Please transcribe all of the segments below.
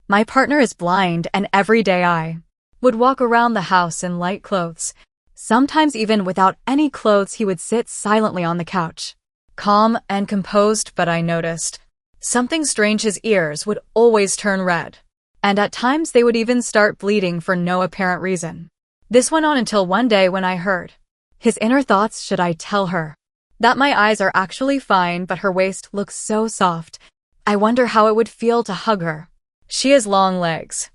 My partner is blind, and every day I would walk around the house in light clothes. Sometimes even without any clothes, he would sit silently on the couch, calm and composed, but I noticed something strange. His ears would always turn red, and at times they would even start bleeding for no apparent reason. This went on until one day when I heard his inner thoughts. Should I tell her that my eyes are actually fine, but her waist looks so soft? I wonder how it would feel to hug her. She has long legs.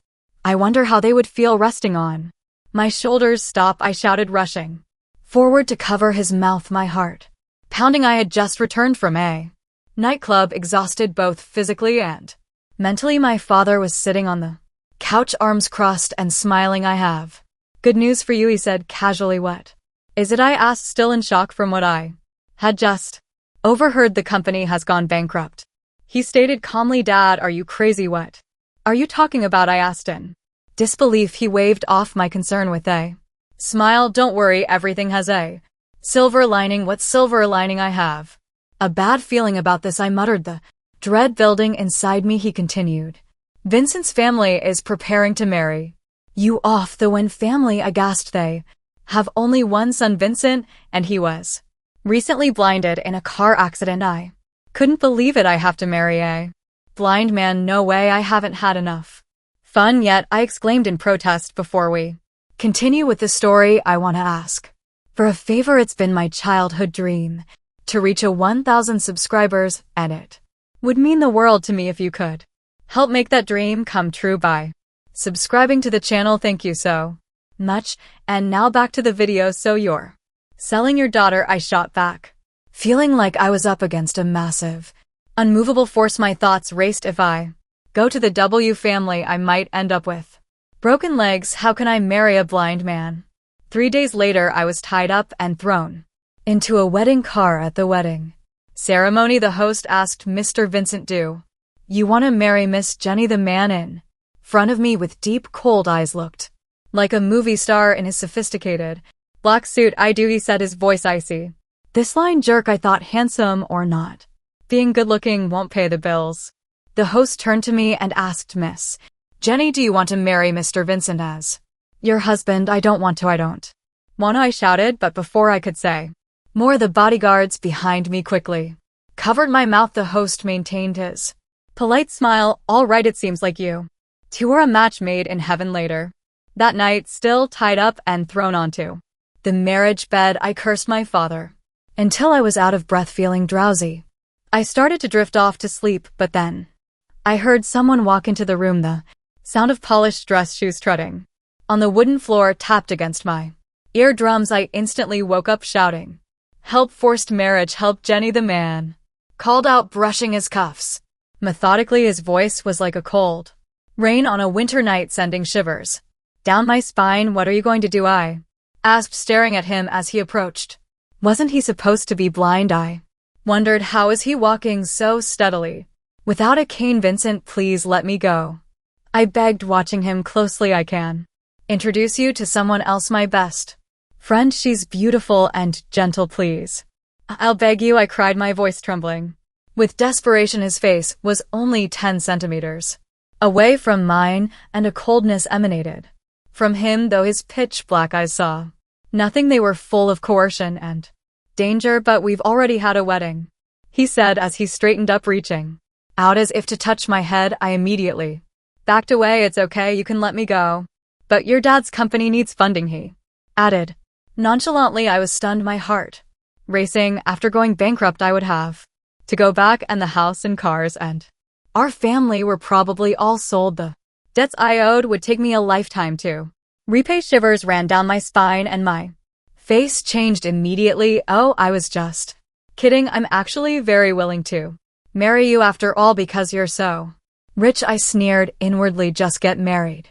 I wonder how they would feel resting on my shoulders. Stop, I shouted, rushing forward to cover his mouth, my heart pounding. I had just returned from a nightclub, exhausted both physically and mentally. My father was sitting on the couch, arms crossed and smiling. I have good news for you, he said casually. What is it? I asked, still in shock from what I had just overheard. The company has gone bankrupt, he stated calmly. Dad, are you crazy? What are you talking about? I asked in disbelief. He waved off my concern with a smile. Don't worry, everything has a silver lining. What silver lining? I have a bad feeling about this, I muttered, the dread building inside me. He continued, Vincent's family is preparing to marry you off. The Wynn family? I gasped. They have only one son, Vincent, and he was recently blinded in a car accident. I couldn't believe it. I have to marry a blind man? No way, I haven't had enough fun yet, I exclaimed in protest. Before we continue with the story, I want to ask for a favor. It's been my childhood dream to reach 1,000 subscribers, and it would mean the world to me if you could help make that dream come true by subscribing to the channel. Thank you so much. And now back to the video. So you're selling your daughter? I shot back, feeling like I was up against a massive, unmovable force. My thoughts raced. If I go to the W family, I might end up with broken legs. How can I marry a blind man? 3 days later, I was tied up and thrown into a wedding car. At the wedding ceremony, the host asked Mr. Vincent, do you want to marry Miss Jenny? The man in front of me with deep, cold eyes looked like a movie star in his sophisticated black suit. I do, he said, his voice icy. This line jerk. I thought, handsome or not, being good-looking won't pay the bills. The host turned to me and asked, Miss Jenny, do you want to marry Mr. Vincent as your husband? I don't want to, I shouted, but before I could say more, the bodyguards behind me quickly covered my mouth. The host maintained his polite smile. All right, it seems like you two are a match made in heaven. Later that night, still tied up and thrown onto the marriage bed, I cursed my father until I was out of breath, feeling drowsy. I started to drift off to sleep, but then I heard someone walk into the room. The sound of polished dress shoes strutting on the wooden floor tapped against my eardrums. I instantly woke up shouting, help, forced marriage, help. Jenny, the man called out, brushing his cuffs methodically. His voice was like a cold rain on a winter night, sending shivers down my spine. What are you going to do? I asked, staring at him as he approached. Wasn't he supposed to be blind? I wondered. How is he walking so steadily without a cane? Vincent, please let me go, I begged, watching him closely. I can introduce you to someone else, my best friend. She's beautiful and gentle, please. I'll beg you, I cried, my voice trembling with desperation. His face was only 10 centimeters away from mine, and a coldness emanated from him, though his pitch black eyes saw nothing. They were full of coercion and danger. But we've already had a wedding, he said as he straightened up, reaching out as if to touch my head. I immediately backed away. It's okay, you can let me go, but your dad's company needs funding, he added nonchalantly. I was stunned, my heart racing. After going bankrupt, I would have to go back, and the house and cars and our family were probably all sold. The debts I owed would take me a lifetime to repay. Shivers ran down my spine and my face changed immediately. Oh, I was just kidding. I'm actually very willing to marry you after all because you're so rich, I sneered inwardly. Just get married,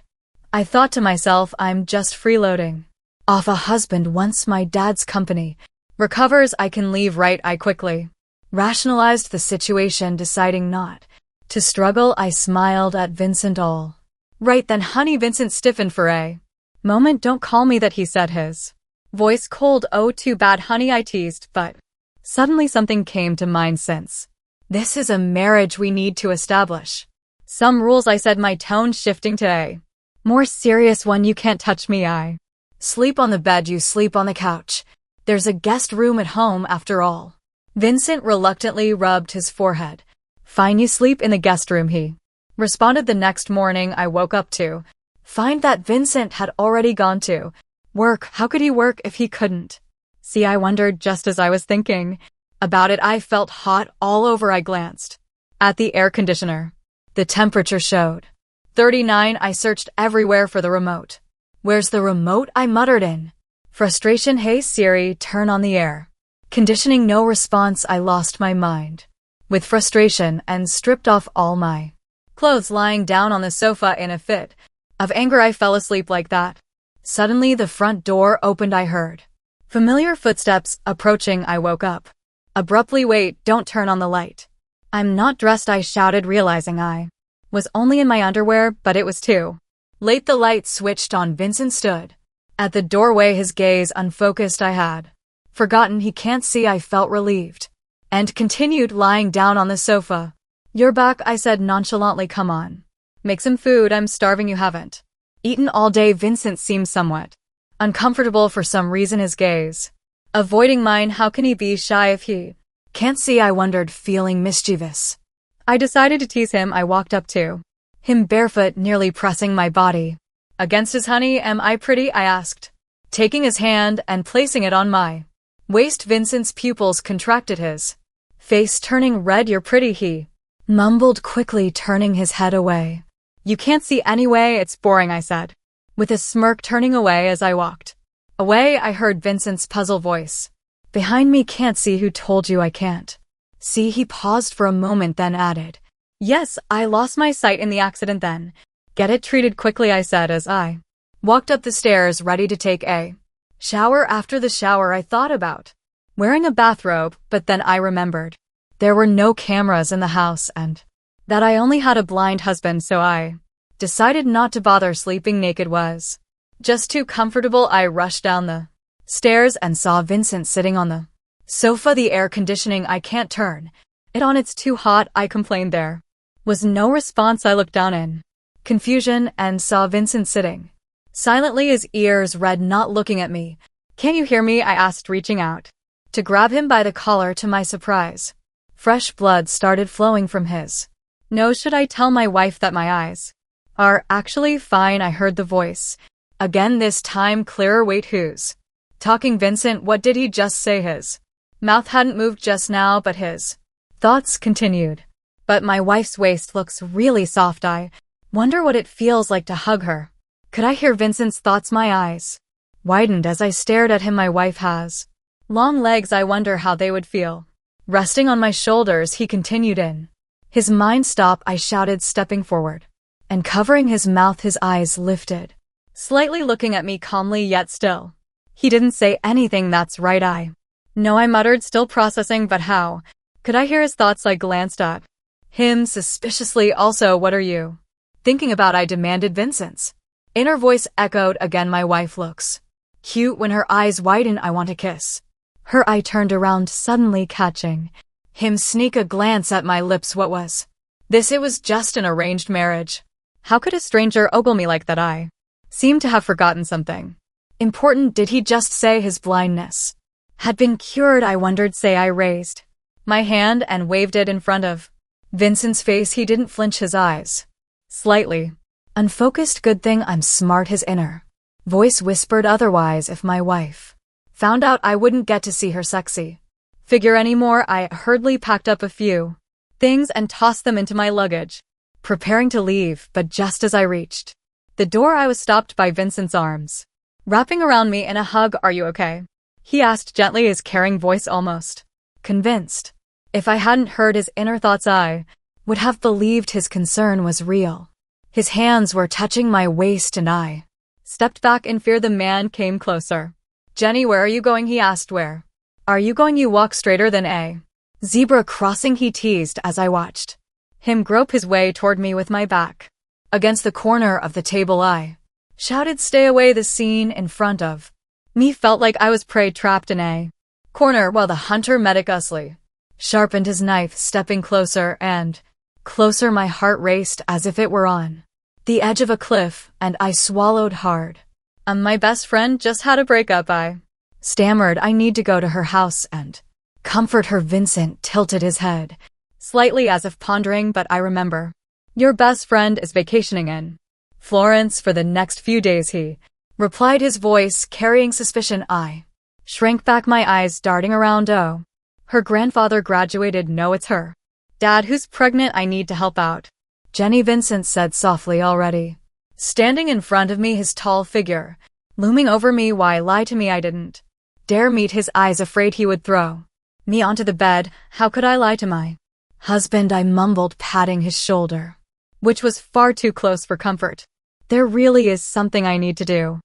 I thought to myself. I'm just freeloading off a husband. Once my dad's company recovers, I can leave, right? I quickly rationalized the situation, deciding not to struggle. I smiled at Vincent. All right then, honey. Vincent stiffened for a moment. Don't call me that, he said, his voice cold. Oh, too bad, honey, I teased, but suddenly something came to mind. Since this is a marriage we need to establish Some rules, I said, my tone shifting to a more serious one. You can't touch me. I sleep on the bed, you sleep on the couch. There's a guest room at home after all. Vincent reluctantly rubbed his forehead. Fine, you sleep in the guest room, he responded. The next morning I woke up to find that Vincent had already gone to work. How could he work if he couldn't see? I wondered. Just as I was thinking about it, I felt hot all over. I glanced at the air conditioner. The temperature showed 39. I searched everywhere for the remote. Where's the remote? I muttered in frustration. Hey Siri, turn on the air conditioning. No response. I lost my mind with frustration and stripped off all my clothes. Lying down on the sofa in a fit of anger, I fell asleep like that. Suddenly the front door opened. I heard familiar footsteps approaching. I woke up abruptly. Wait, don't turn on the light. I'm not dressed, I shouted, realizing I was only in my underwear, but it was too late. The light switched on. Vincent stood at the doorway, his gaze unfocused. I had forgotten he can't see. I felt relieved and continued lying down on the sofa. You're back, I said nonchalantly. Come on, make some food. I'm starving. You haven't eaten all day. Vincent seemed somewhat uncomfortable for some reason, his gaze avoiding mine. How can he be shy if he can't see? I wondered, feeling mischievous. I decided to tease him. I walked up to him barefoot, nearly pressing my body against his. Honey, am I pretty? I asked, taking his hand and placing it on my waist. Vincent's pupils contracted, his face turning red. You're pretty, he mumbled quickly, turning his head away. You can't see anyway, it's boring, I said, with a smirk, turning away. As I walked away, I heard Vincent's puzzled voice behind me. Can't see? Who told you I can't see? He paused for a moment, then added, yes, I lost my sight in the accident. Then get it treated quickly, I said as I walked up the stairs, ready to take a shower. After the shower, I thought about wearing a bathrobe, but then I remembered there were no cameras in the house and that I only had a blind husband, so I decided not to bother. Sleeping naked was just too comfortable. I rushed down the stairs and saw Vincent sitting on the sofa. The air conditioning, I can't turn it on, it's too hot, I complained. There was no response. I looked down in confusion and saw Vincent sitting silently, his ears red, not looking at me. Can't you hear me? I asked, reaching out to grab him by the collar. To my surprise, fresh blood started flowing from his nose. Should I tell my wife that my eyes are actually fine? I heard the voice again, this time clearer. Wait, who's talking? Vincent. What did he just say? His mouth hadn't moved just now, but his thoughts continued. But my wife's waist looks really soft. I wonder what it feels like to hug her. Could I hear Vincent's thoughts? My eyes widened as I stared at him. My wife has long legs. I wonder how they would feel resting on my shoulders. He continued in his mind. Stop, I shouted, stepping forward and covering his mouth. His eyes lifted slightly, looking at me calmly, yet still he didn't say anything. That's right, I know, I muttered, still processing. But how could I hear his thoughts? I glanced at him suspiciously. Also, what are you thinking about? I demanded. Vincent's inner voice echoed again. My wife looks cute when her eyes widen. I want to kiss her. I turned around, suddenly catching him sneak a glance at my lips. What was this? It was just an arranged marriage. How could a stranger ogle me like that? I seemed to have forgotten something important. Did he just say his blindness had been cured? I wondered. Say, I raised my hand and waved it in front of Vincent's face. He didn't flinch, his eyes slightly unfocused. Good thing I'm smart, his inner voice whispered. Otherwise, if my wife found out, I wouldn't get to see her sexy figure anymore. I hurriedly packed up a few things and tossed them into my luggage, preparing to leave. But just as I reached the door, I was stopped by Vincent's arms wrapping around me in a hug. Are you okay? He asked gently, his caring voice almost convinced. If I hadn't heard his inner thoughts, I would have believed his concern was real. His hands were touching my waist and I stepped back in fear. The man came closer. Jenny, where are you going? He asked. Where are you going? You walk straighter than a zebra crossing, he teased as I watched him grope his way toward me. With my back against the corner of the table, I shouted, stay away. The scene in front of me felt like I was prey trapped in a corner while the hunter meticulously sharpened his knife, stepping closer and Closer, my heart raced as if it were on the edge of a cliff, and I swallowed hard. My best friend just had a breakup. I stammered. I need to go to her house and comfort her. Vincent tilted his head slightly as if pondering, but I remember. Your best friend is vacationing in Florence for the next few days, he replied, his voice carrying suspicion. I shrank back, my eyes darting around. Oh, her grandfather graduated. No, it's her dad who's pregnant. I need to help out, Jenny, Vincent said softly, already standing in front of me, his tall figure looming over me. Why lie to me? I didn't dare meet his eyes, afraid he would throw me onto the bed. How could I lie to my husband? I mumbled, patting his shoulder, which was far too close for comfort. There really is something I need to do.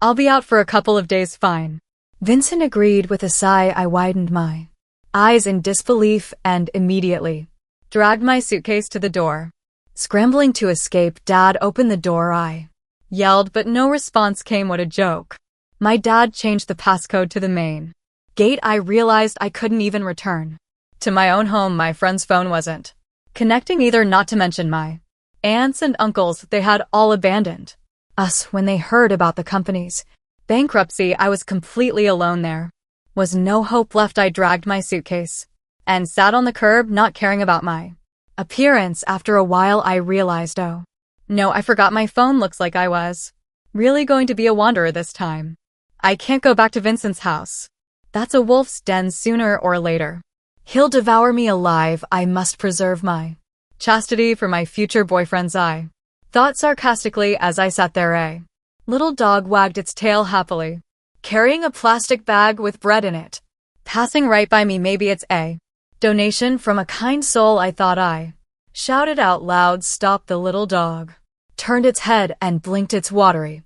I'll be out for a couple of days. Fine, Vincent agreed with a sigh. I widened my eyes in disbelief and immediately dragged my suitcase to the door. Scrambling to escape, Dad opened the door. I yelled, but no response came. What a joke. My dad changed the passcode to the main gate. I realized I couldn't even return to my own home. My friend's phone wasn't connecting either, not to mention my aunts and uncles. They had all abandoned us when they heard about the company's bankruptcy. I was completely alone. There was no hope left. I dragged my suitcase and sat on the curb, not caring about my appearance. After a while, I realized, oh no, I forgot my phone. Looks like I was really going to be a wanderer this time. I can't go back to Vincent's house. That's a wolf's den. Sooner or later, he'll devour me alive. I must preserve my chastity for my future boyfriend's eye. Thought sarcastically as I sat there. A little dog wagged its tail happily, carrying a plastic bag with bread in it, passing right by me. Maybe it's a donation from a kind soul, I thought. I shouted out loud. Stop. The little dog turned its head and blinked its watery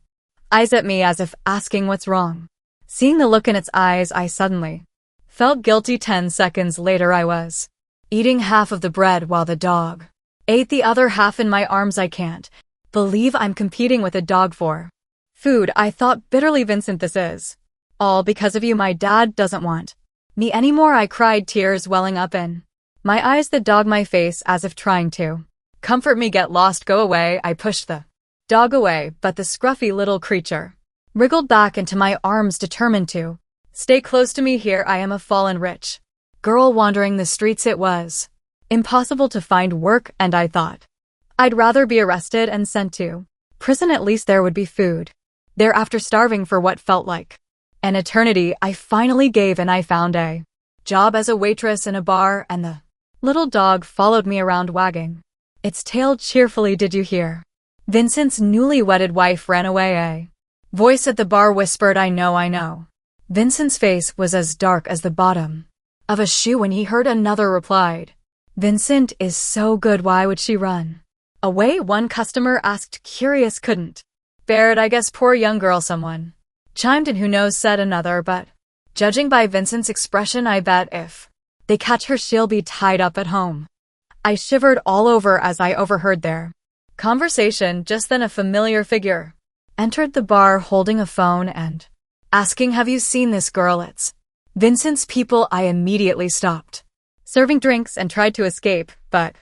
eyes at me as if asking what's wrong. Seeing the look in its eyes, I suddenly felt guilty. 10 seconds later, I was eating half of the bread while the dog ate the other half in my arms. I can't believe I'm competing with a dog for food, I thought bitterly. Vincent, this is all because of you. My dad doesn't want me anymore. I cried, tears welling up in my eyes. The dog my face as if trying to comfort me. Get lost, go away. I pushed the dog away, but the scruffy little creature wriggled back into my arms, determined to stay close to me. Here I am, a fallen rich girl wandering the streets. It was impossible to find work, and I thought I'd rather be arrested and sent to prison. At least there would be food there. After starving for what felt like an eternity, I finally gave in. I found a job as a waitress in a bar, and the little dog followed me around, wagging its tail cheerfully. Did you hear? Vincent's newly wedded wife ran away. A voice at the bar whispered. I know, I know. Vincent's face was as dark as the bottom of a shoe when he heard. Another replied, Vincent is so good. Why would she run away? One customer asked, curious. Couldn't bear it, I guess. Poor young girl. Someone chimed in. Who knows, said another, but judging by Vincent's expression, I bet if they catch her, she'll be tied up at home. I shivered all over as I overheard their conversation. Just then a familiar figure entered the bar holding a phone and asking, have you seen this girl? It's Vincent's people. I immediately stopped serving drinks and tried to escape, but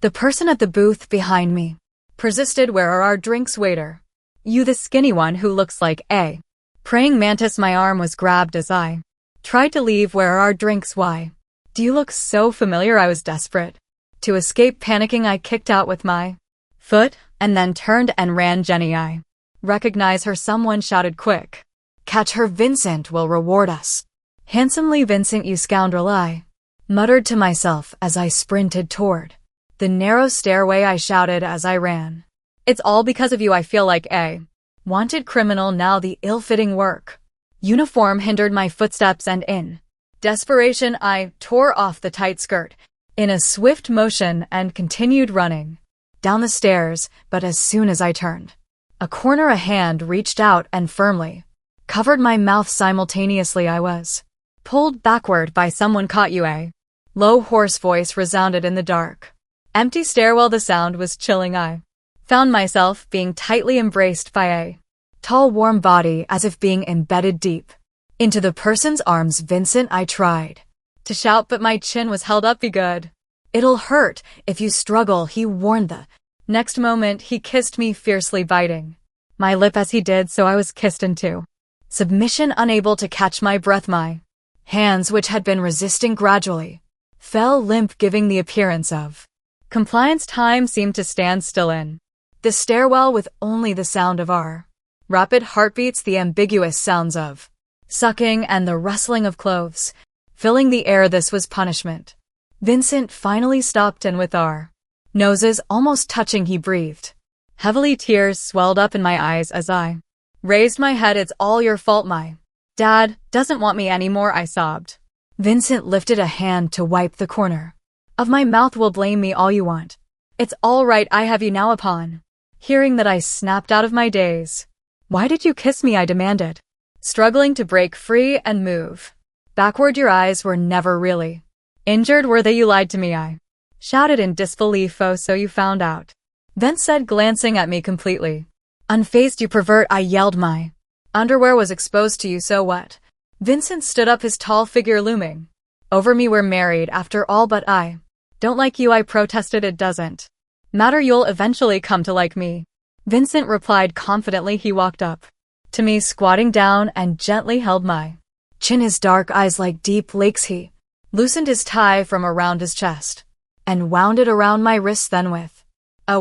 the person at the booth behind me persisted. Where are our drinks, waiter? You, the skinny one who looks like a praying mantis. My arm was grabbed as I tried to leave. Where are our drinks? Why do you look so familiar? I was desperate to escape. Panicking, I kicked out with my foot and then turned and ran. Jenny, I recognize her, someone shouted. Quick, catch her. Vincent will reward us handsomely. Vincent, you scoundrel, I muttered to myself as I sprinted toward the narrow stairway. I shouted as I ran, it's all because of you. I feel like a wanted criminal now. The ill-fitting work uniform hindered my footsteps, and in desperation I tore off the tight skirt in a swift motion and continued running down the stairs. But as soon as I turned a corner, a hand reached out and firmly covered my mouth. Simultaneously, I was pulled backward by someone. Caught you? A low, hoarse voice resounded in the dark, empty stairwell. The sound was chilling. I found myself being tightly embraced by a tall, warm body, as if being embedded deep into the person's arms. Vincent, I tried to shout, but my chin was held up. Be good. It'll hurt if you struggle, he warned. The next moment, he kissed me, fiercely biting my lip as he did so. I was kissed into submission, unable to catch my breath. My hands, which had been resisting, gradually fell limp, giving the appearance of compliance. Time seemed to stand still in the stairwell, with only the sound of our rapid heartbeats, the ambiguous sounds of sucking, and the rustling of clothes filling the air. This was punishment. Vincent finally stopped, and with our noses almost touching, he breathed heavily. Tears swelled up in my eyes as I raised my head. It's all your fault. My dad doesn't want me anymore, I sobbed. Vincent lifted a hand to wipe the corner of my mouth. Will blame me all you want. It's all right, I have you now. Upon hearing that, I snapped out of my daze. Why did you kiss me? I demanded, struggling to break free and move backward. Your eyes were never really injured, were they? You lied to me, I shouted in disbelief. Oh, so you found out, Vince said, glancing at me completely unfazed. You pervert, I yelled. My underwear was exposed to you, so what? Vincent stood up, his tall figure looming over me. We're married after all, but I don't like you, I protested. It doesn't matter, you'll eventually come to like me, Vincent replied confidently. He walked up to me, squatting down, and gently held my chin, his dark eyes like deep lakes. He loosened his tie from around his chest and wound it around my wrist. Then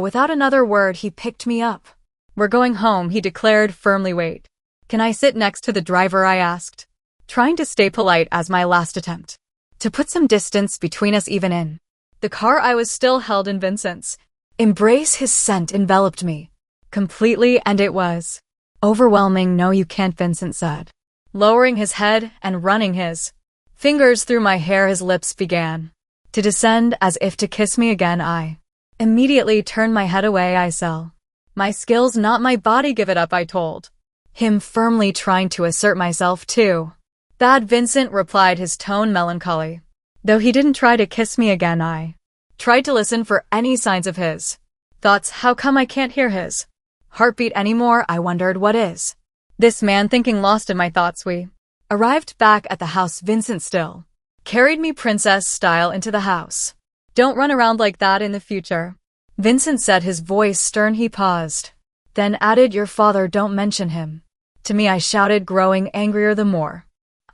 without another word, he picked me up. We're going home, he declared firmly. Wait, can I sit next to the driver? I asked, trying to stay polite as my last attempt to put some distance between us. Even in the car, I was still held in Vincent's embrace. His scent enveloped me completely, and it was overwhelming. No, you can't, Vincent said, lowering his head and running his fingers through my hair. His lips began to descend as if to kiss me again. I immediately turned my head away. I sell my skills, not my body. Give it up, I told him firmly, trying to assert myself too. Bad, Vincent replied, his tone melancholy. Though he didn't try to kiss me again, I tried to listen for any signs of his thoughts. How come I can't hear his heartbeat anymore? I wondered, what is this man thinking? Lost in my thoughts, we arrived back at the house. Vincent still carried me princess style into the house. Don't run around like that in the future, Vincent said, his voice stern. He paused, then added, your father, don't mention him to me, I shouted, growing angrier the more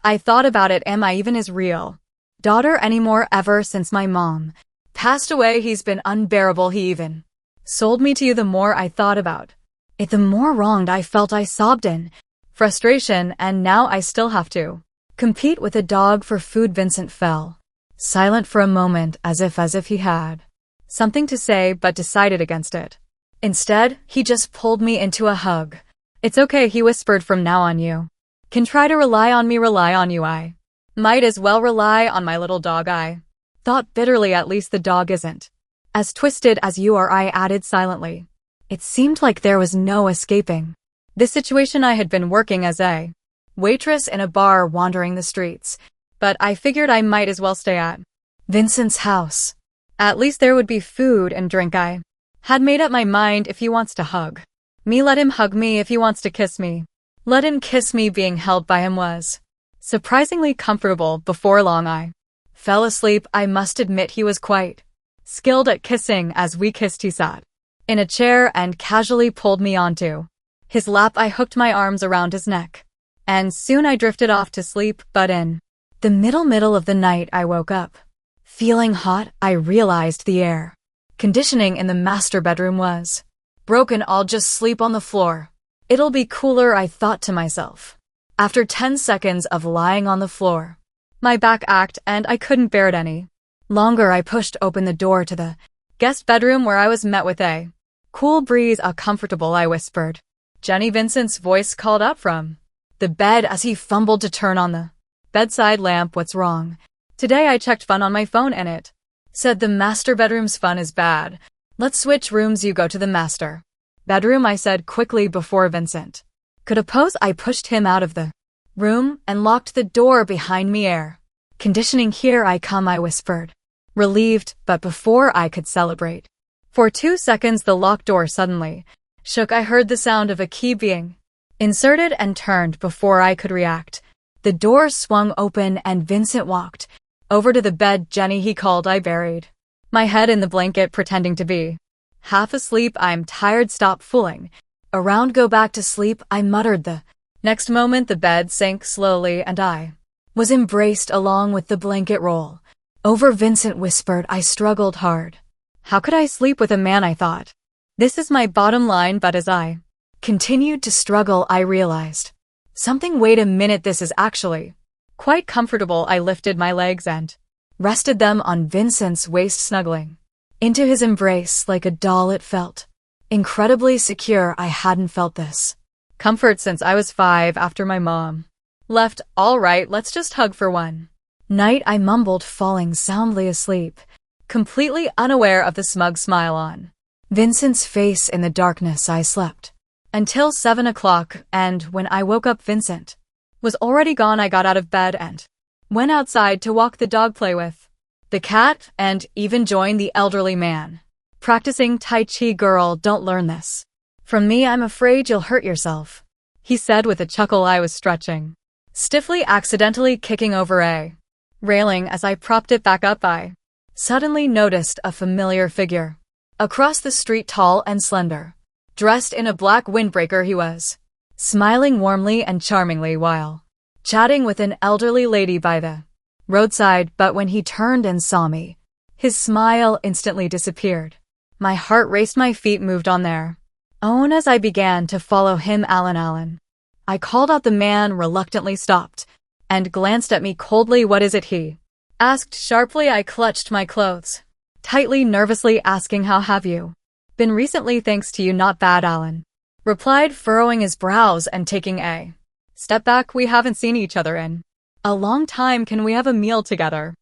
I thought about it. Am I even his real daughter anymore? Ever since my mom passed away, he's been unbearable. He even sold me to you. The more I thought about it, the more wronged I felt. I sobbed in frustration, and now I still have to compete with a dog for food. Vincent fell silent for a moment, as if he had something to say but decided against it. Instead, he just pulled me into a hug. It's okay, he whispered, from now on you can try to rely on me. Rely on you? I might as well rely on my little dog, I thought bitterly. At least the dog isn't as twisted as you are, I added silently. It seemed like there was no escaping this situation. I had been working as a waitress in a bar, wandering the streets, but I figured I might as well stay at Vincent's house. At least there would be food and drink. I had made up my mind. If he wants to hug me, let him hug me. If he wants to kiss me, let him kiss me. Being held by him was surprisingly comfortable. Before long, I fell asleep. I must admit, he was quite skilled at kissing. As we kissed, he sat in a chair and casually pulled me onto his lap. I hooked my arms around his neck, and soon I drifted off to sleep. But in the middle of the night, I woke up feeling hot. I realized the air conditioning in the master bedroom was broken. I'll just sleep on the floor. It'll be cooler, I thought to myself. After 10 seconds of lying on the floor, my back ached, and I couldn't bear it any longer. I pushed open the door to the guest bedroom, where I was met with a cool breeze. Comfortable, I whispered. Jenny, Vincent's voice called up from the bed as he fumbled to turn on the bedside lamp. What's wrong? Today I checked fun on my phone and it said the master bedroom's fun is bad. Let's switch rooms. You go to the master bedroom, I said quickly before Vincent could oppose. I pushed him out of the room and locked the door behind me. Air conditioning here, I come, I whispered, relieved. But before I could celebrate for 2 seconds, the locked door suddenly shook. I heard the sound of a key being inserted and turned. Before I could react, the door swung open and Vincent walked over to the bed. Jenny, he called. I buried my head in the blanket pretending to be half asleep. I'm tired, stop fooling around, go back to sleep, I muttered. The next moment the bed sank slowly and I was embraced along with the blanket roll. Over, Vincent whispered. I struggled hard. How could I sleep with a man, I thought. This is my bottom line, but as I continued to struggle, I realized something. Wait a minute, this is actually quite comfortable. I lifted my legs and rested them on Vincent's waist, snuggling into his embrace like a doll. It felt incredibly secure. I hadn't felt this comfort since I was 5 after my mom left. All right, let's just hug for one night, I mumbled, falling soundly asleep, completely unaware of the smug smile on Vincent's face. In the darkness, I slept until 7 o'clock, and when I woke up, Vincent was already gone. I got out of bed and went outside to walk the dog, play with the cat, and even join the elderly man practicing Tai Chi. Girl, don't learn this from me. I'm afraid you'll hurt yourself, he said with a chuckle. I was stretching stiffly, accidentally kicking over a railing. As I propped it back up, I suddenly noticed a familiar figure across the street, tall and slender, dressed in a black windbreaker. He was smiling warmly and charmingly while chatting with an elderly lady by the roadside, but when he turned and saw me, his smile instantly disappeared. My heart raced, my feet moved on their own as I began to follow him. Alan. I called out. The man reluctantly stopped and glanced at me coldly. What is it, he asked sharply. I clutched my clothes tightly, nervously asking, how have you been recently? Thanks to you, not bad, Alan replied, furrowing his brows and taking a step back. We haven't seen each other in a long time. Can we have a meal together?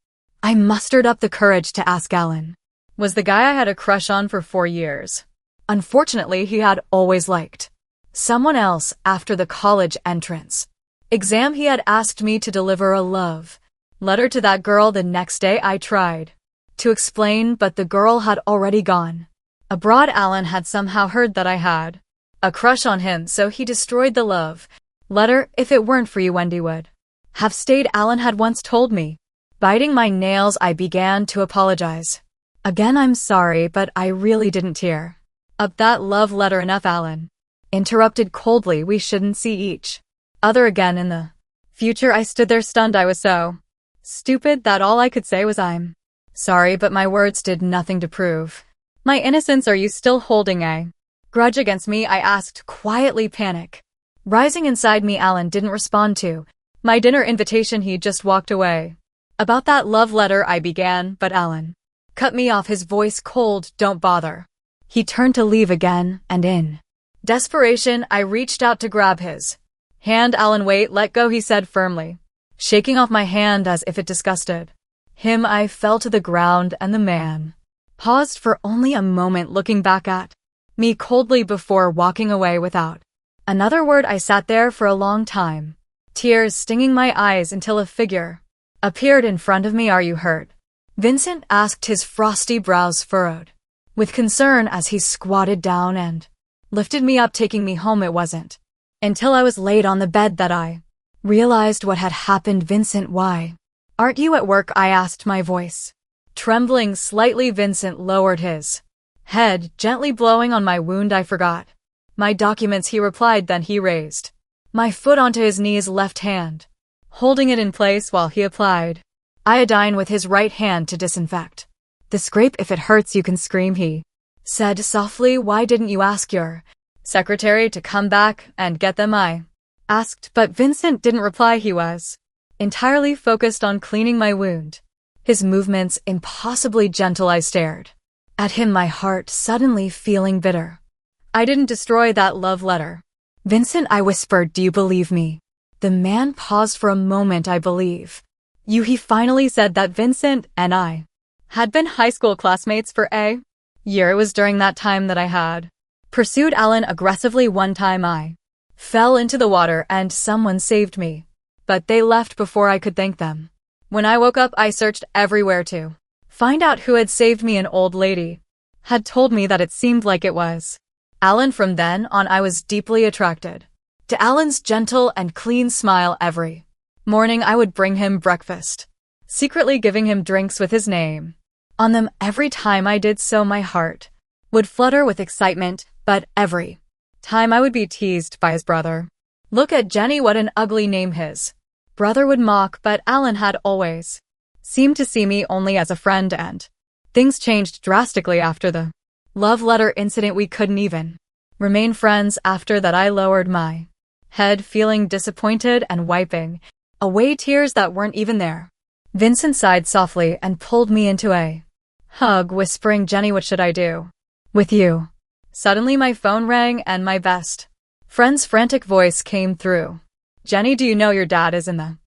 I mustered up the courage to ask. Alan was the guy I had a crush on for 4 years. Unfortunately, he had always liked someone else. After the college entrance exam, he had asked me to deliver a love letter to that girl the next day. I tried to explain, but the girl had already gone abroad. Alan had somehow heard that I had a crush on him, so he destroyed the love letter. If it weren't for you, Wendy would have stayed, Alan had once told me. Biting my nails, I began to apologize. Again, I'm sorry, but I really didn't tear up that love letter enough. Alan interrupted coldly. We shouldn't see each other again in the future. I stood there stunned. I was so stupid that all I could say was, I'm sorry, but my words did nothing to prove my innocence. Are you still holding a grudge against me? I asked quietly, panic rising inside me. Alan didn't respond to my dinner invitation. He just walked away. About that love letter, I began, but Alan cut me off, his voice cold. Don't bother. He turned to leave again, and in desperation, I reached out to grab his hand. Alan, wait, let go, he said firmly, shaking off my hand as if it disgusted him. I fell to the ground, and the man paused for only a moment, looking back at me coldly before walking away without another word. I sat there for a long time, tears stinging my eyes, until a figure appeared in front of me. Are you hurt? Vincent asked, his frosty brows furrowed with concern as he squatted down and lifted me up, taking me home. It wasn't until I was laid on the bed that I realized what had happened. Vincent, why aren't you at work? I asked, my voice trembling slightly. Vincent lowered his head, gently blowing on my wound. I forgot my documents, he replied. Then he raised my foot onto his knees, left hand holding it in place while he applied iodine with his right hand to disinfect the scrape. If it hurts, you can scream, he said softly. Why didn't you ask your secretary to come back and get them? I asked, but Vincent didn't reply. He was entirely focused on cleaning my wound, his movements impossibly gentle. I stared at him, my heart suddenly feeling bitter. I didn't destroy that love letter, Vincent, I whispered. Do you believe me? The man paused for a moment. I believe you, he finally said. That Vincent and I had been high school classmates for a year. It was during that time that I had pursued Alan aggressively. One time I fell into the water and someone saved me, but they left before I could thank them. When I woke up, I searched everywhere to find out who had saved me. An old lady had told me that it seemed like it was Alan. From then on, I was deeply attracted to Alan's gentle and clean smile. Every morning I would bring him breakfast, secretly giving him drinks with his name on them every time I did so. My heart would flutter with excitement, but every time I would be teased by his brother. Look at Jenny, what an ugly name his brother would mock, but Alan had always seemed to see me only as a friend, and things changed drastically after the love letter incident. We couldn't even remain friends after that. I lowered my head, feeling disappointed and wiping away tears that weren't even there. Vincent sighed softly and pulled me into a hug, whispering, "Jenny, what should I do with you?" Suddenly my phone rang and my best friend's frantic voice came through. "Jenny, do you know your dad is in the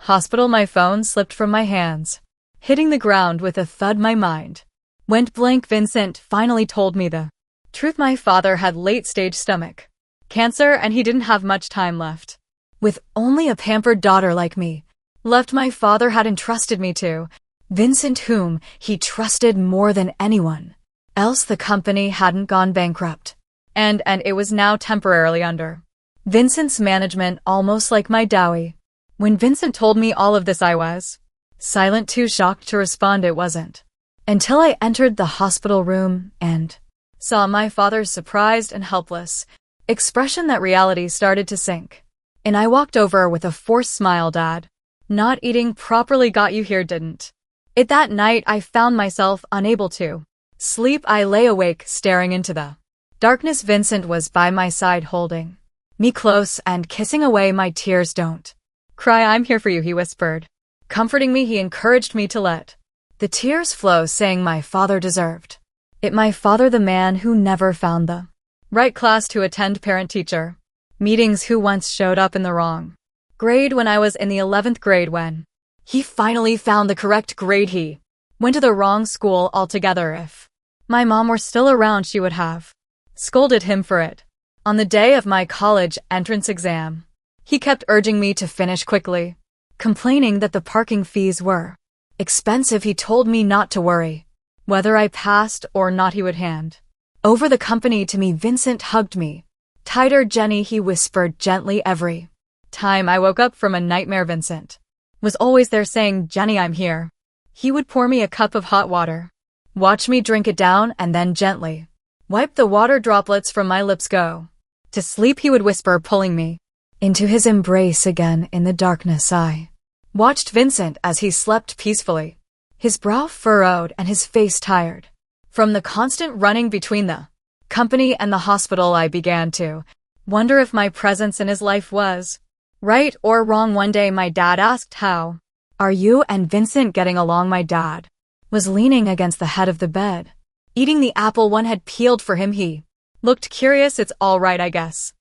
hospital?" My phone slipped from my hands, hitting the ground with a thud. My mind went blank. Vincent finally told me the truth. My father had late-stage stomach cancer and he didn't have much time left. With only a pampered daughter like me left, my father had entrusted me to Vincent, whom he trusted more than anyone else. The company hadn't gone bankrupt, and it was now temporarily under Vincent's management, almost like my dowry. When Vincent told me all of this, I was silent, too shocked to respond. It wasn't until I entered the hospital room and saw my father's surprised and helpless expression that reality started to sink. And I walked over with a forced smile. "Dad, not eating properly got you here, didn't it?" That night, I found myself unable to sleep. I lay awake, staring into the darkness. Vincent was by my side, holding me close and kissing away my tears. "Don't cry, I'm here for you," he whispered, comforting me. He encouraged me to let the tears flow, saying my father deserved it. My father, the man who never found the right class to attend parent-teacher meetings, who once showed up in the wrong grade when I was in the 11th grade. When he finally found the correct grade, he went to the wrong school altogether. If my mom were still around, she would have scolded him for it. On the day of my college entrance exam, he kept urging me to finish quickly, complaining that the parking fees were expensive. He told me not to worry. Whether I passed or not, he would hand over the company to me. Vincent hugged me tighter. "Jenny," he whispered gently. Every time I woke up from a nightmare, Vincent was always there, saying, "Jenny, I'm here." He would pour me a cup of hot water, watch me drink it down, and then gently wipe the water droplets from my lips. "Go to sleep," he would whisper, pulling me into his embrace again. In the darkness, I watched Vincent as he slept peacefully, his brow furrowed and his face tired from the constant running between the company and the hospital. I began to wonder if my presence in his life was right or wrong. One day, my dad asked, "How are you and Vincent getting along?" My dad was leaning against the head of the bed, eating the apple one had peeled for him. He looked curious. "It's all right, I guess."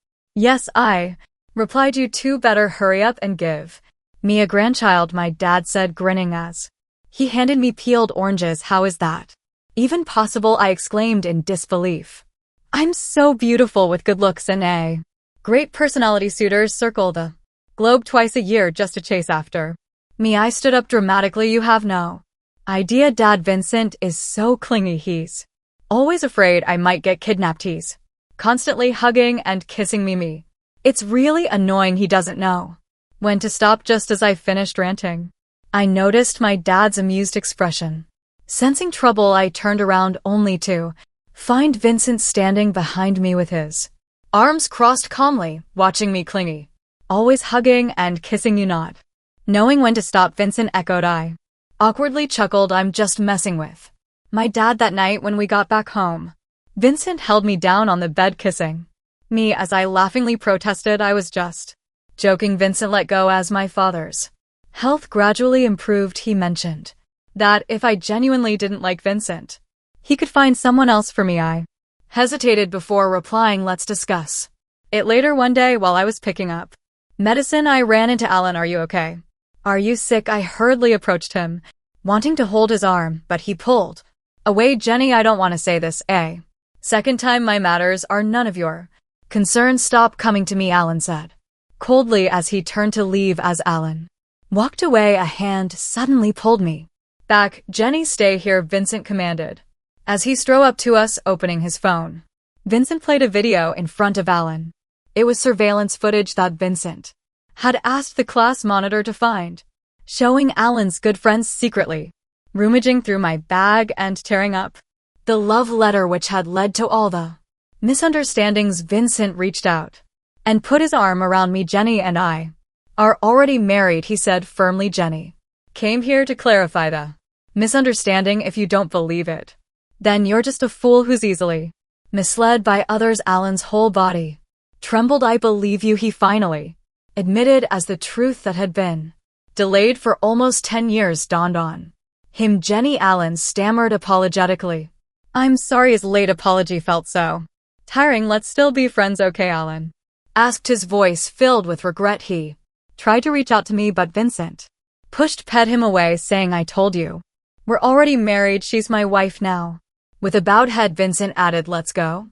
"Yes," I replied. "You two better hurry up and give me a grandchild," my dad said, grinning as he handed me peeled oranges. "How is that even possible?" I exclaimed in disbelief. "I'm so beautiful with good looks and a great personality. Suitors circle the globe twice a year just to chase after me." I stood up dramatically. "You have no idea, Dad. Vincent is so clingy. He's always afraid I might get kidnapped. He's constantly hugging and kissing me. It's really annoying. He doesn't know when to stop." Just as I finished ranting, I noticed my dad's amused expression. Sensing trouble, I turned around only to find Vincent standing behind me with his arms crossed, calmly watching me, clingy, always hugging and kissing. "You not knowing when to stop," Vincent echoed. I awkwardly chuckled. "I'm just messing with my dad." That night, when we got back home, Vincent held me down on the bed, kissing me as I laughingly protested I was just joking. Vincent let go as my father's health gradually improved. He mentioned that if I genuinely didn't like Vincent, he could find someone else for me. I hesitated before replying, "Let's discuss it later." One day, while I was picking up medicine, I ran into Alan. "Are you okay? Are you sick?" I hurriedly approached him, wanting to hold his arm, but he pulled away. "Jenny, I don't want to say this a second time. My matters are none of your concern. Stop coming to me," Alan said coldly as he turned to leave. As Alan walked away, a hand suddenly pulled me back. "Jenny, stay here," Vincent commanded as he strode up to us, opening his phone. Vincent played a video in front of Alan. It was surveillance footage that Vincent had asked the class monitor to find, showing Alan's good friends secretly rummaging through my bag and tearing up the love letter which had led to all the misunderstandings. Vincent reached out and put his arm around me. Jenny and I are already married, he said firmly. Jenny came here to clarify the misunderstanding. If you don't believe it, then you're just a fool who's easily misled by others. Alan's whole body trembled. I believe you, he finally admitted, as the truth that had been delayed for almost 10 years dawned on him. Jenny, Alan stammered apologetically. I'm sorry. His late apology felt so tiring. Let's still be friends, okay? Alan asked, his voice filled with regret. He tried to reach out to me, but Vincent pet him away, saying, I told you, we're already married. She's my wife now. With a bowed head, Vincent added, let's go.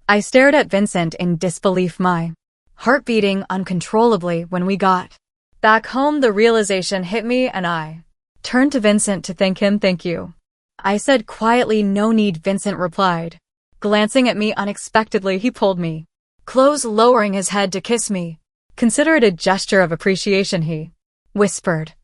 I stared at Vincent in disbelief, my heart beating uncontrollably. When we got back home, the realization hit me and I turned to Vincent to thank him. Thank you, I said quietly. No need, Vincent replied, glancing at me unexpectedly. He pulled me close, lowering his head to kiss me. Consider it a gesture of appreciation, he whispered.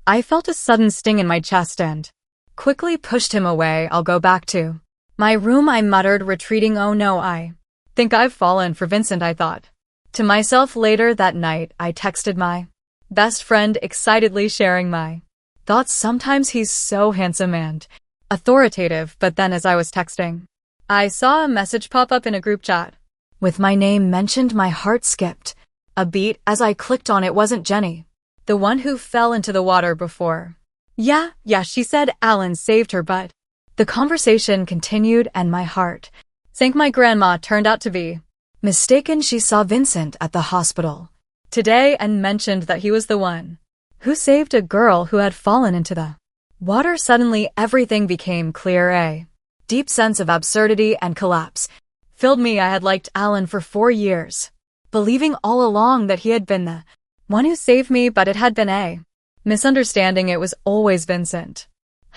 I felt a sudden sting in my chest and quickly pushed him away. I'll go back to my room, I muttered, retreating. Oh no, I think I've fallen for Vincent, I thought to myself. Later that night, I texted my best friend, excitedly sharing my thoughts. Sometimes he's so handsome and authoritative. But then as I was texting, I saw a message pop up in a group chat with my name mentioned. My heart skipped a beat as I clicked on it. Wasn't Jenny the one who fell into the water before? Yeah, she said. Alan saved her. But the conversation continued and my heart sank. My grandma turned out to be mistaken. She saw Vincent at the hospital today and mentioned that he was the one who saved a girl who had fallen into the water. Suddenly everything became clear. A deep sense of absurdity and collapse filled me. I had liked Alan for 4 years, believing all along that he had been the one who saved me, but it had been a misunderstanding. It was always Vincent.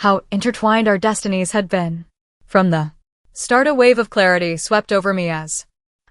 How intertwined our destinies had been. From the start, a wave of clarity swept over me as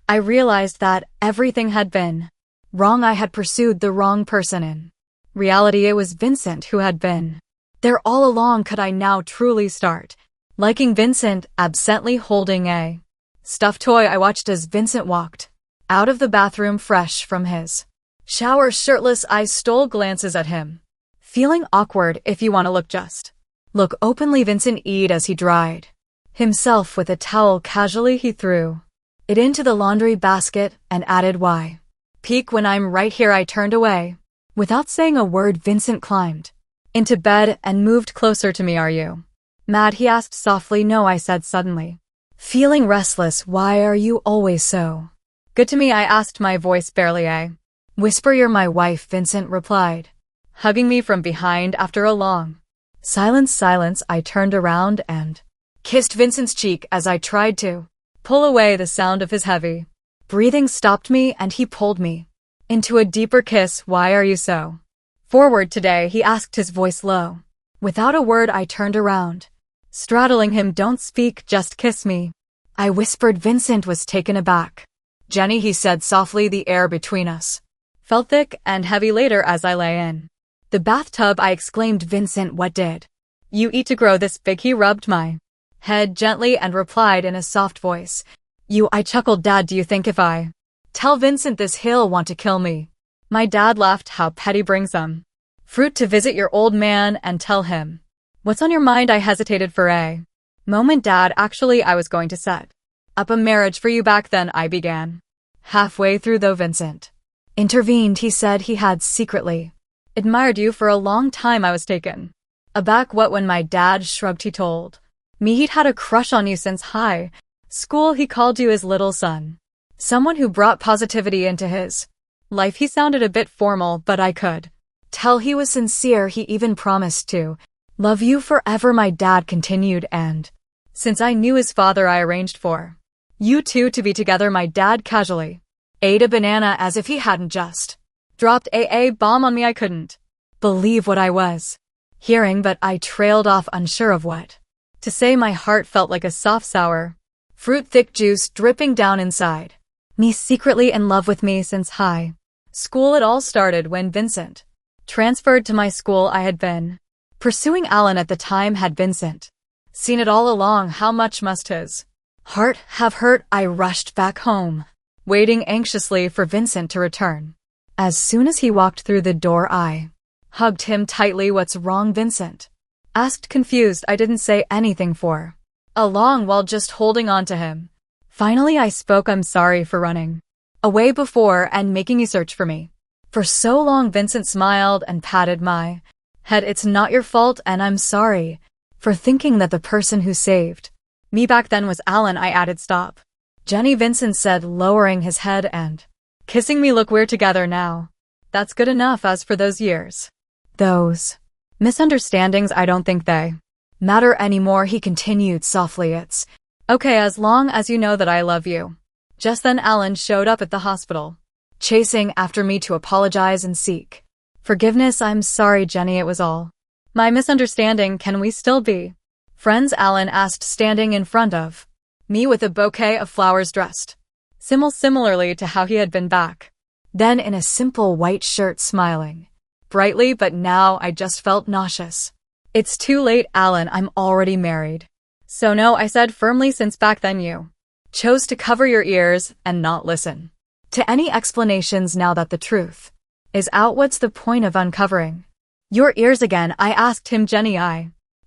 I realized that everything had been wrong. I had pursued the wrong person. In reality, it was Vincent who had been there all along. Could I now truly start liking Vincent? Absently holding a stuffed toy, I watched as Vincent walked out of the bathroom fresh from his shower, shirtless. I stole glances at him, feeling awkward. If you want to look, just look openly, Vincent eyed as he dried himself with a towel. Casually he threw it into the laundry basket and added, why peek when I'm right here? I turned away. Without saying a word, Vincent climbed into bed and moved closer to me. Are you mad? He asked softly. No, I said, suddenly feeling restless. Why are you always so good to me? I asked, my voice barely a whisper. You're my wife, Vincent replied, hugging me from behind. After a long silence, I turned around and kissed Vincent's cheek. As I tried to pull away, the sound of his heavy breathing stopped me and he pulled me into a deeper kiss. Why are you so forward today? He asked, his voice low. Without a word, I turned around, straddling him. Don't speak, just kiss me, I whispered. Vincent was taken aback. Jenny, he said softly. The air between us felt thick and heavy. Later, as I lay in the bathtub, I exclaimed, Vincent, what did you eat to grow this big? He rubbed my head gently and replied in a soft voice, you. I chuckled. Dad, do you think if I tell Vincent this, he'll want to kill me? My dad laughed. How petty. Bring some fruit to visit your old man and tell him what's on your mind. I hesitated for a moment. Dad, actually, I was going to set up a marriage for you back then, I began. Halfway through, though, Vincent intervened. He said he had secretly admired you for a long time. I was taken aback. What? When my dad shrugged, he told me he'd had a crush on you since high school. He called you his little son, someone who brought positivity into his life. He sounded a bit formal, but I could tell he was sincere. He even promised to love you forever, my dad continued, and since I knew his father, I arranged for you two to be together. My dad casually ate a banana as if he hadn't just dropped a bomb on me. I couldn't believe what I was hearing, but I trailed off, unsure of what to say. My heart felt like a soft, sour fruit, thick juice dripping down inside me. Secretly in love with me since high school. It all started when Vincent transferred to my school. I had been Pursuing Alan at the time had Vincent seen it all along. How much must his heart have hurt? I rushed back home, waiting anxiously for Vincent to return. As soon as he walked through the door, I hugged him tightly. What's wrong, Vincent asked, confused. I didn't say anything for a long while, just holding on to him. Finally I spoke. I'm sorry for running away before and making you search for me for so long. Vincent smiled and patted my head. It's not your fault, and I'm sorry for thinking that the person who saved me back then was Alan. I added. Stop, Jenny, Vincent said, lowering his head and kissing me. Look, we're together now. That's good enough. As for those years, those misunderstandings, I don't think they matter anymore, he continued softly. It's okay as long as you know that I love you. Just then Alan showed up at the hospital, chasing after me to apologize and seek forgiveness. I'm sorry, Jenny, it was all my misunderstanding. Can we still be friends? Alan asked, standing in front of me with a bouquet of flowers, dressed similarly to how he had been back then, in a simple white shirt, smiling brightly. But now I just felt nauseous. It's too late, Alan, I'm already married. So no, I said firmly, since back then you chose to cover your ears and not listen to any explanations. Now that the truth is out, what's the point of uncovering your ears again? I asked him. Jenny,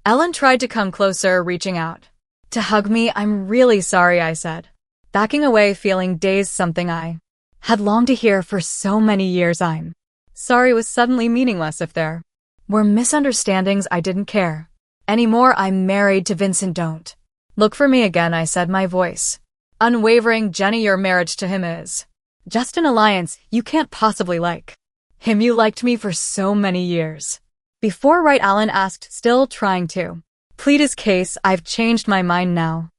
Ellen tried to come closer, reaching out to hug me. I'm really sorry, I said, backing away, feeling dazed. Something I had longed to hear for so many years. I'm sorry was suddenly meaningless. If there were misunderstandings, I didn't care anymore. I'm married to Vincent. Don't look for me again, I said, my voice unwavering. Jenny, your marriage to him is just an alliance. You can't possibly like him. You liked me for so many years before, right? Alan asked, still trying to plead his case. I've changed my mind now,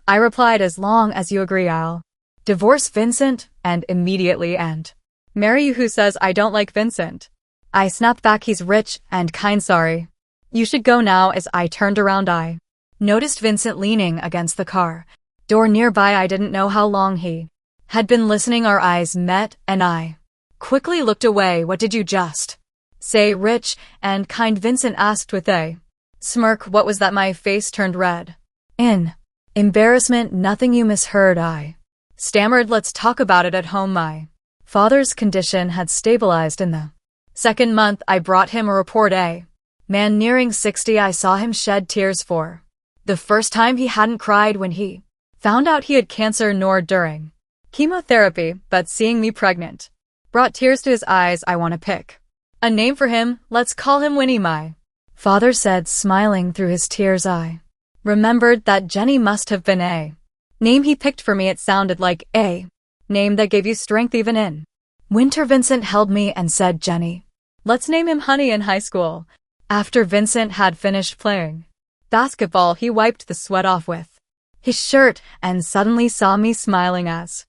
I replied. As long as you agree, I'll divorce Vincent and immediately and marry you. Who says I don't like Vincent? I snapped back. He's rich and kind. Sorry. You should go now. As I turned around, I noticed Vincent leaning against the car door nearby. I didn't know how long he had been listening. Our eyes met, and I quickly looked away. What did you just say? Rich and kind, Vincent asked with a smirk. What was that? My face turned red in embarrassment. Nothing, you misheard, I stammered. Let's talk about it at home. My father's condition had stabilized in the second month. I brought him a report. A man nearing 60. I saw him shed tears for the first time. He hadn't cried when he found out he had cancer, nor during chemotherapy, but seeing me pregnant brought tears to his eyes. I want to pick a name for him. Let's call him Winnie, my father said, smiling through his tears. I remembered that Jenny must have been a name he picked for me. It sounded like a name that gave you strength even in winter. Vincent held me and said, Jenny, let's name him Honey. In high school, after Vincent had finished playing basketball, he wiped the sweat off with his shirt and suddenly saw me smiling as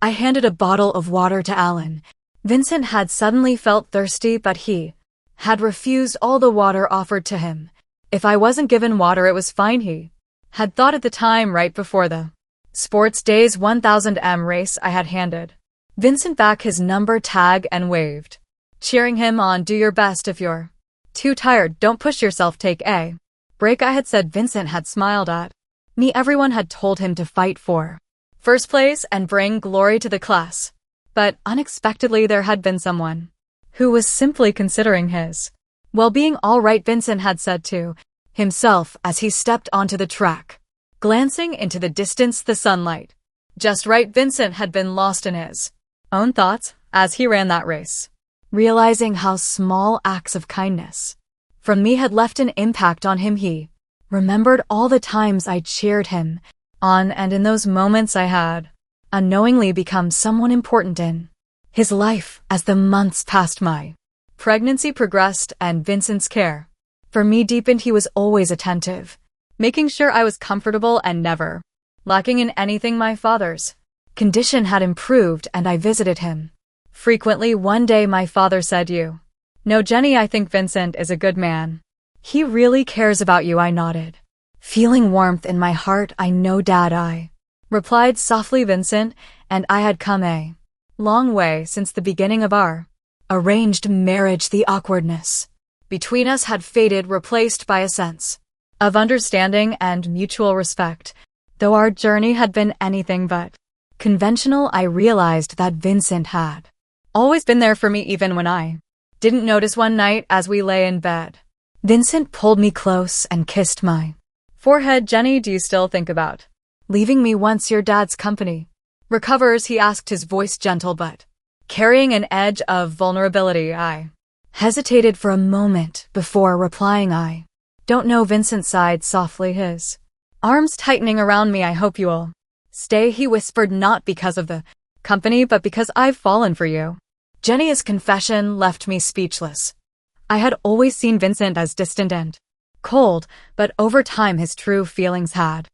I handed a bottle of water to Alan. Vincent had suddenly felt thirsty, but he had refused all the water offered to him. If I wasn't given water, it was fine, he had thought at the time. Right before the sports day's 1000m race, I had handed Vincent back his number tag and waved, cheering him on. Do your best. If you're too tired, don't push yourself, take a break, I had said. Vincent had smiled at me. Everyone had told him to fight for first place and bring glory to the class. But unexpectedly, there had been someone who was simply considering his well-being. All right, Vincent had said to himself as he stepped onto the track, glancing into the distance, the sunlight. Just right. Vincent had been lost in his own thoughts as he ran that race, realizing how small acts of kindness from me had left an impact on him. He remembered all the times I cheered him on, and in those moments I had unknowingly become someone important in his life. As the months passed, my pregnancy progressed and Vincent's care for me deepened. He was always attentive, making sure I was comfortable and never lacking in anything. My father's condition had improved and I visited him frequently. One day my father said, You know, Jenny, I think Vincent is a good man. He really cares about you. I nodded, feeling warmth in my heart. I know, Dad, I replied softly. Vincent and I had come a long way since the beginning of our arranged marriage. The awkwardness between us had faded, replaced by a sense of understanding and mutual respect. Though our journey had been anything but conventional, I realized that Vincent had always been there for me even when I didn't notice. One night as we lay in bed, Vincent pulled me close and kissed my forehead. "Jenny, do you still think about leaving me once your dad's company recovers?" he asked, his voice gentle but carrying an edge of vulnerability. I hesitated for a moment before replying, "I don't know." Vincent sighed softly, his arms tightening around me. "I hope you'll stay," he whispered, "not because of the company, but because I've fallen for you." Jenny's confession left me speechless. I had always seen Vincent as distant and cold, but over time his true feelings had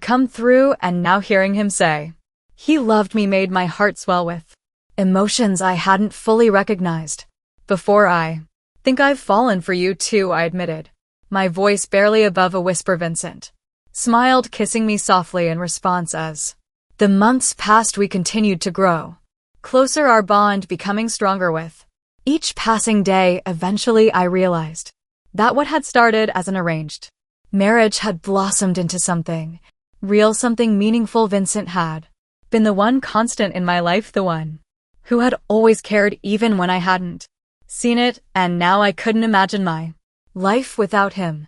come through, and now hearing him say he loved me made my heart swell with emotions I hadn't fully recognized before. "I think I've fallen for you too," I admitted, my voice barely above a whisper. Vincent smiled, kissing me softly in response. As the months passed, we continued to grow closer, our bond becoming stronger with each passing day. Eventually, I realized that what had started as an arranged marriage had blossomed into something real, something meaningful. Vincent had been the one constant in my life, the one who had always cared even when I hadn't seen it, and now I couldn't imagine my life without him.